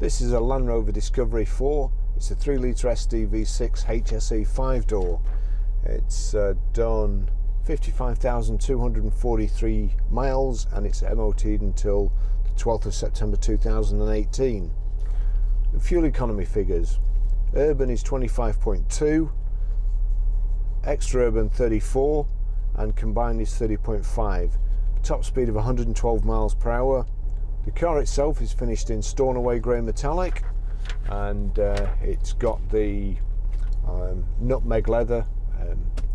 This is a Land Rover Discovery 4. It's a 3 litre SD V6 HSE 5-door. It's done 55,243 miles and it's MOT'd until the 12th of September 2018. The fuel economy figures: urban is 25.2, extra urban 34, and combined is 30.5. Top speed of 112 miles per hour. The car itself is finished in Stornoway grey metallic, and it's got the nutmeg leather,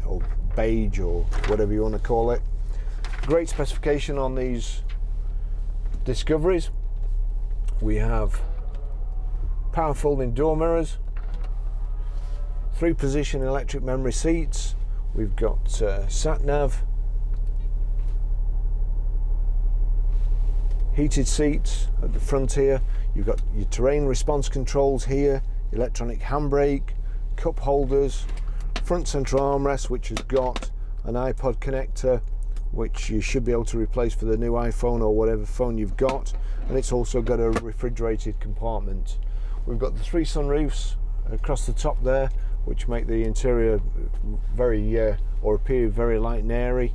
or beige, or whatever you want to call it. Great specification on these Discoveries. We have power folding door mirrors, 3-position electric memory seats. We've got sat nav, heated seats at the front here. You've got your terrain response controls here, electronic handbrake, cup holders, front central armrest, which has got an iPod connector, which you should be able to replace for the new iPhone or whatever phone you've got, and it's also got a refrigerated compartment. We've got the 3 sunroofs across the top there, which make the interior very or appear very light and airy.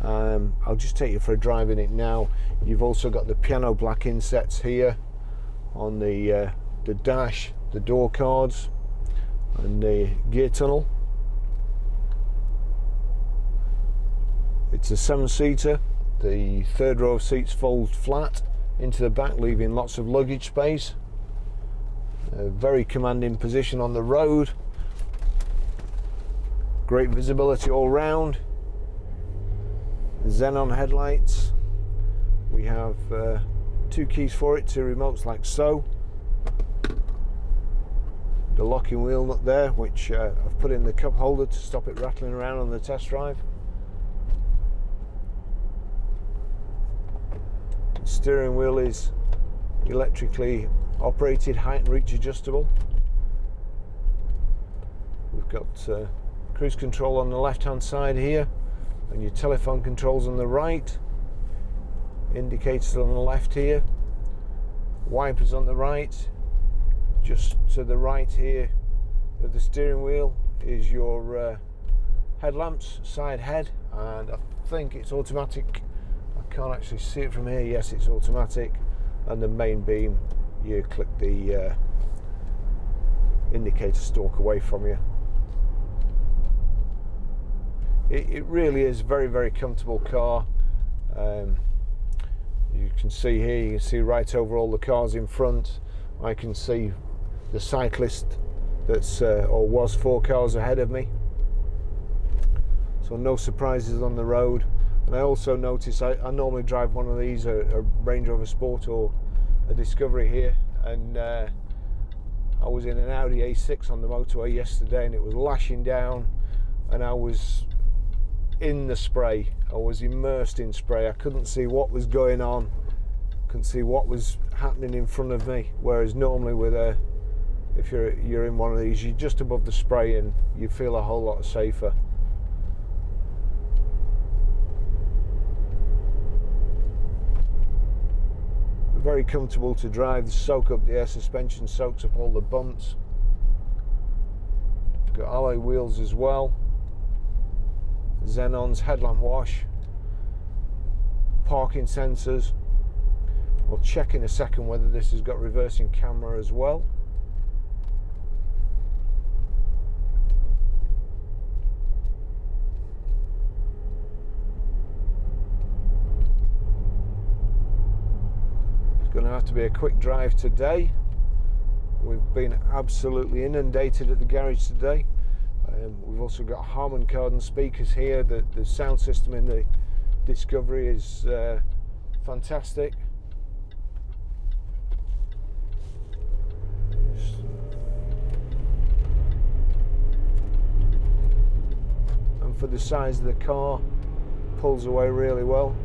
I'll just take you for a drive in it now. You've also got the piano black insets here on the dash, the door cards, and the gear tunnel. It's a 7-seater. The third row of seats fold flat into the back, leaving lots of luggage space. A very commanding position on the road. Great visibility all round. Xenon headlights. We have 2 keys for it, 2 remotes like so. The locking wheel nut there, which I've put in the cup holder to stop it rattling around on the test drive. The steering wheel is electrically operated, height and reach adjustable. We've got cruise control on the left hand side here, and your telephone controls on the right, indicators on the left here, wipers on the right. Just to the right here of the steering wheel is your headlamps, side head, and I think it's automatic. I can't actually see it from here. Yes, it's automatic. And the main beam, you click the indicator stalk away from you. It really is a very, very comfortable car. You can see here, you can see right over all the cars in front. I can see the cyclist that's or was 4 cars ahead of me. So no surprises on the road. And I also notice I normally drive one of these, a Range Rover Sport or a Discovery here, and I was in an Audi A6 on the motorway yesterday, and it was lashing down, and I was in the spray. I was immersed in spray. I couldn't see what was going on, couldn't see what was happening in front of me, whereas normally with if you're in one of these, you're just above the spray and you feel a whole lot safer. Very comfortable to drive. Soak up the air suspension, soaks up all the bumps. Got alloy wheels as well. Xenon's headlamp wash, parking sensors. We'll check in a second whether this has got reversing camera as well. It's going to have to be a quick drive today. We've been absolutely inundated at the garage today. We've also got Harman Kardon speakers here. The sound system in the Discovery is fantastic. And for the size of the car, pulls away really well.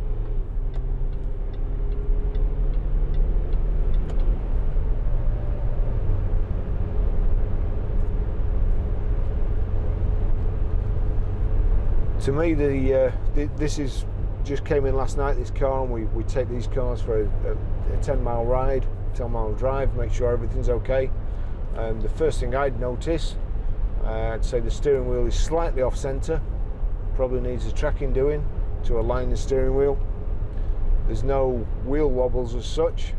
To me, this is just came in last night, this car, and we take these cars for a 10-mile ride. 10-mile drive, make sure everything's okay. The first thing I'd notice, I'd say the steering wheel is slightly off centre, probably needs a tracking doing to align the steering wheel. There's no wheel wobbles as such,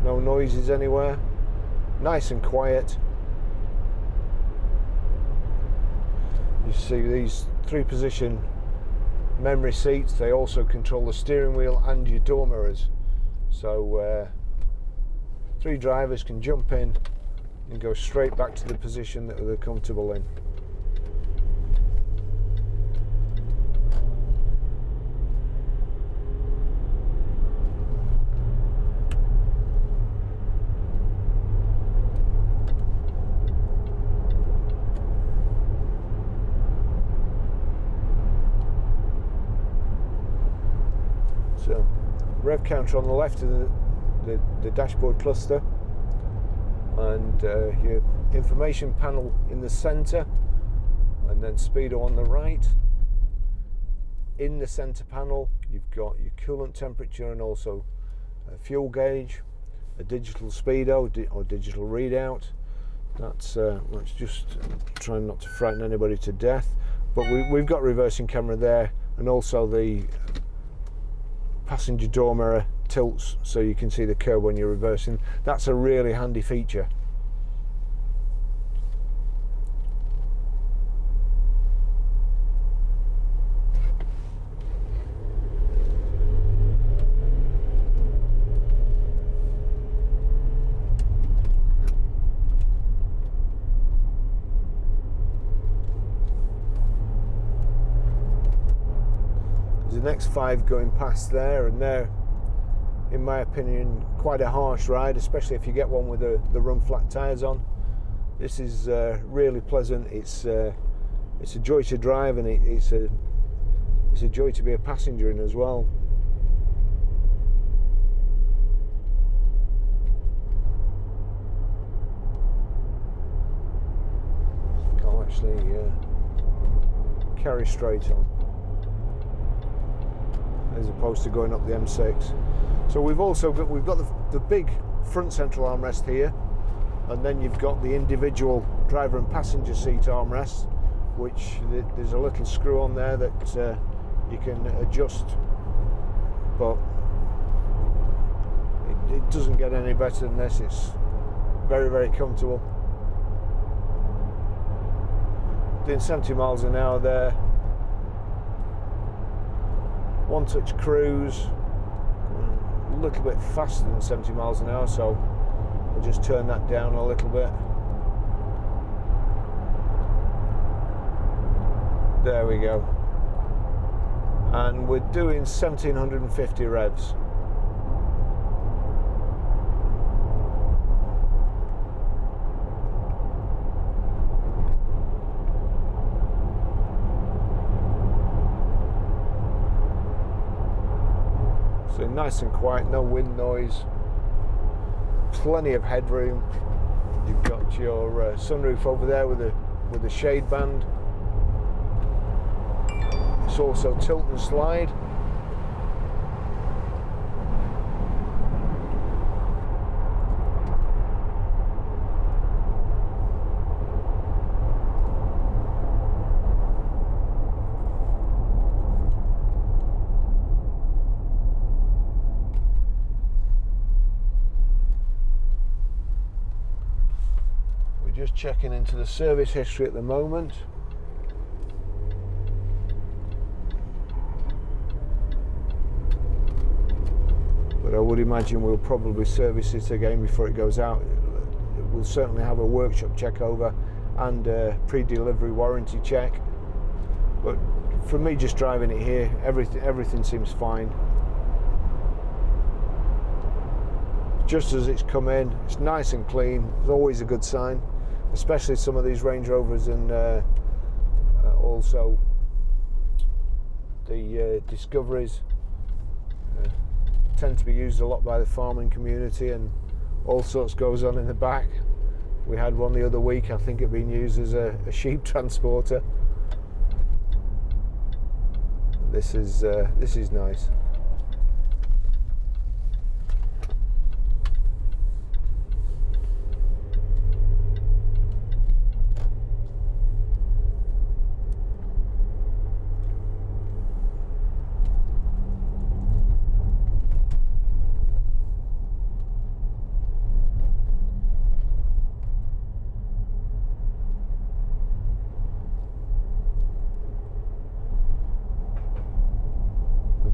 no noises anywhere, nice and quiet. You see these 3-position memory seats, they also control the steering wheel and your door mirrors, so 3 drivers can jump in and go straight back to the position that they're comfortable in. So, rev counter on the left of the dashboard cluster, and your information panel in the centre, and then speedo on the right. In the centre panel you've got your coolant temperature and also a fuel gauge, a digital speedo or digital readout. That's just trying not to frighten anybody to death, but we've got reversing camera there, and also the passenger door mirror tilts so you can see the curb when you're reversing. That's a really handy feature. The next 5 going past there, and they're, in my opinion, quite a harsh ride, especially if you get one with the run flat tyres on. This is really pleasant. It's a joy to drive, and it's a joy to be a passenger in as well. I'll actually carry straight on, as opposed to going up the M6. So we've got the big front central armrest here, and then you've got the individual driver and passenger seat armrests, which there's a little screw on there that you can adjust, but it doesn't get any better than this. It's very, very comfortable. Doing 70 miles an hour there. One touch cruise, a little bit faster than 70 miles an hour, so I'll just turn that down a little bit. There we go. And we're doing 1750 revs. So nice and quiet, no wind noise, plenty of headroom. You've got your sunroof over there with a shade band. It's also tilt and slide. Just checking into the service history at the moment. But I would imagine we'll probably service it again before it goes out. We'll certainly have a workshop check over and a pre-delivery warranty check. But for me, just driving it here, everything seems fine. Just as it's come in, it's nice and clean. It's always a good sign, especially some of these Range Rovers and also the Discoveries tend to be used a lot by the farming community, and all sorts goes on in the back. We had one the other week, I think it being used as a sheep transporter. This is nice.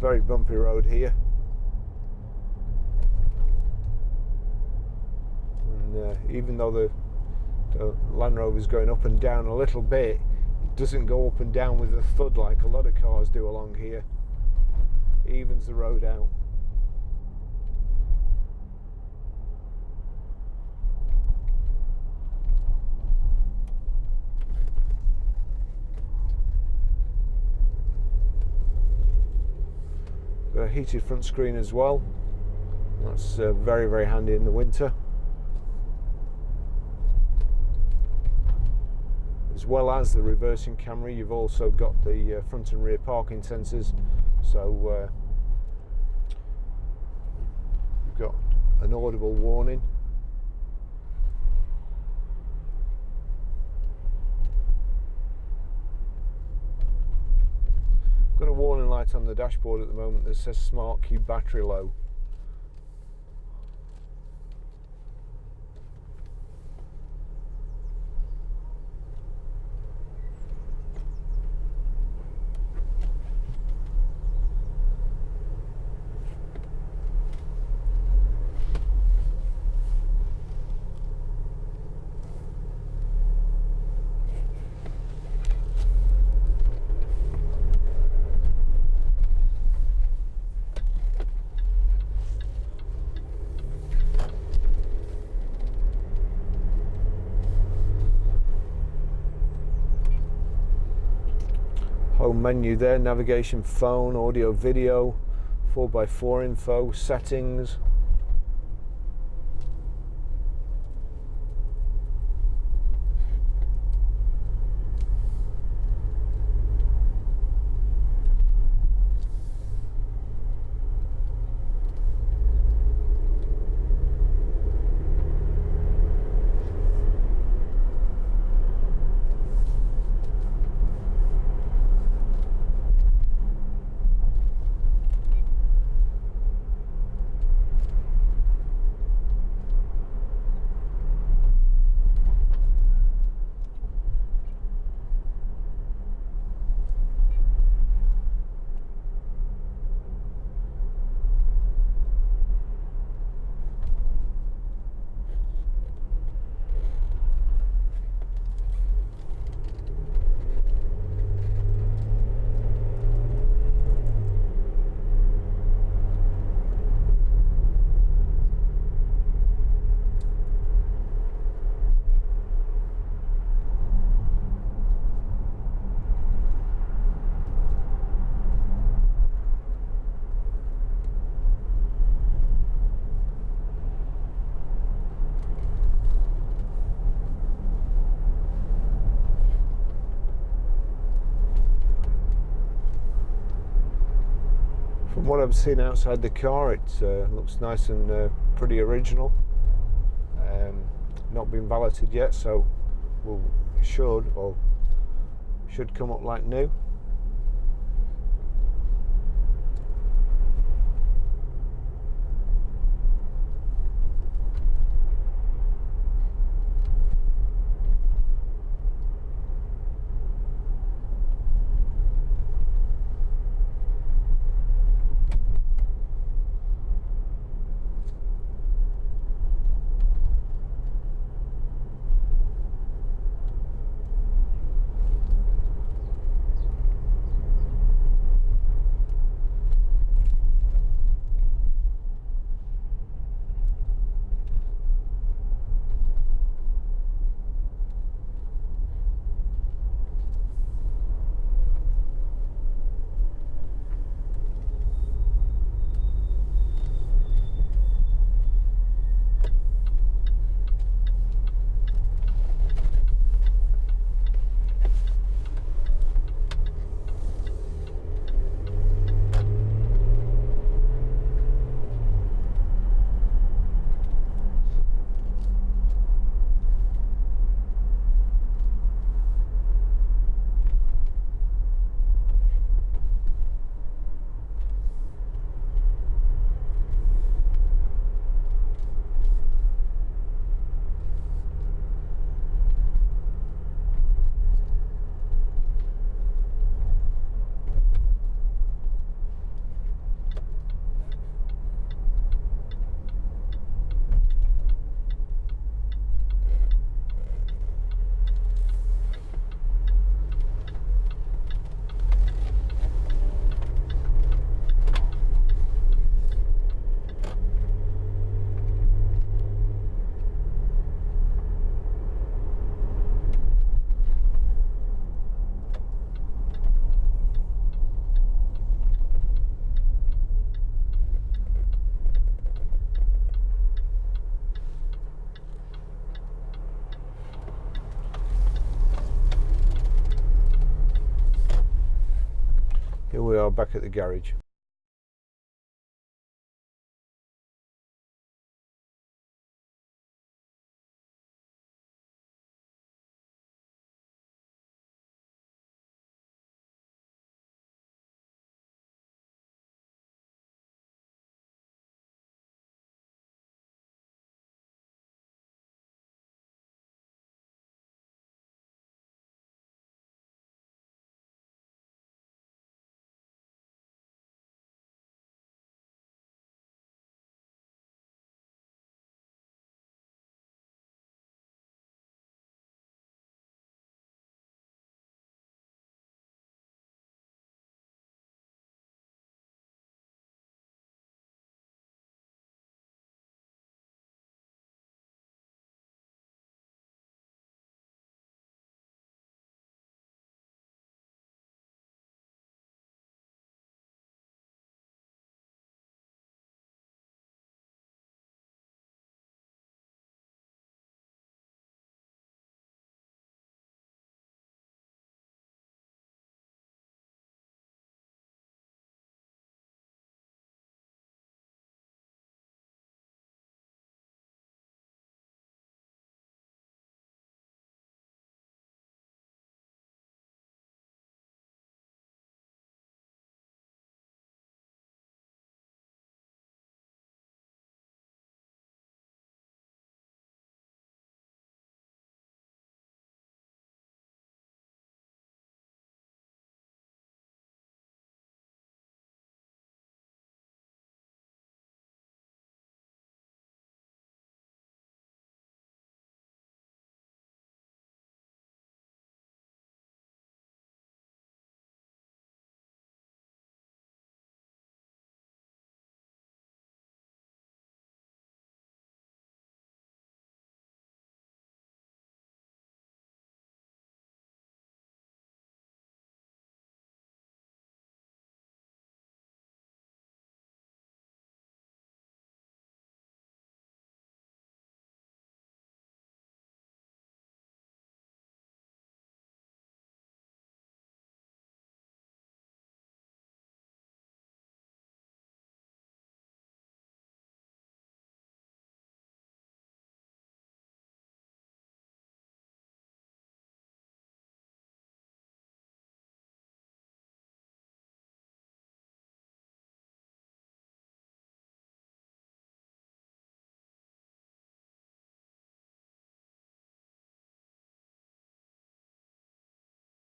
very bumpy road here, and even though the Land Rover is going up and down a little bit, it doesn't go up and down with a thud like a lot of cars do along here. It evens the road out. Got a heated front screen as well. That's very, very handy in the winter. As well as the reversing camera, you've also got the front and rear parking sensors, so you've got an audible warning. Got a warning light on the dashboard at the moment that says Smart Keep Battery Low. Home menu there, navigation, phone, audio, video, 4x4 info, settings. From what I've seen outside the car, it looks nice and pretty original. Not been valeted yet, so should come up like new. we are back at the garage.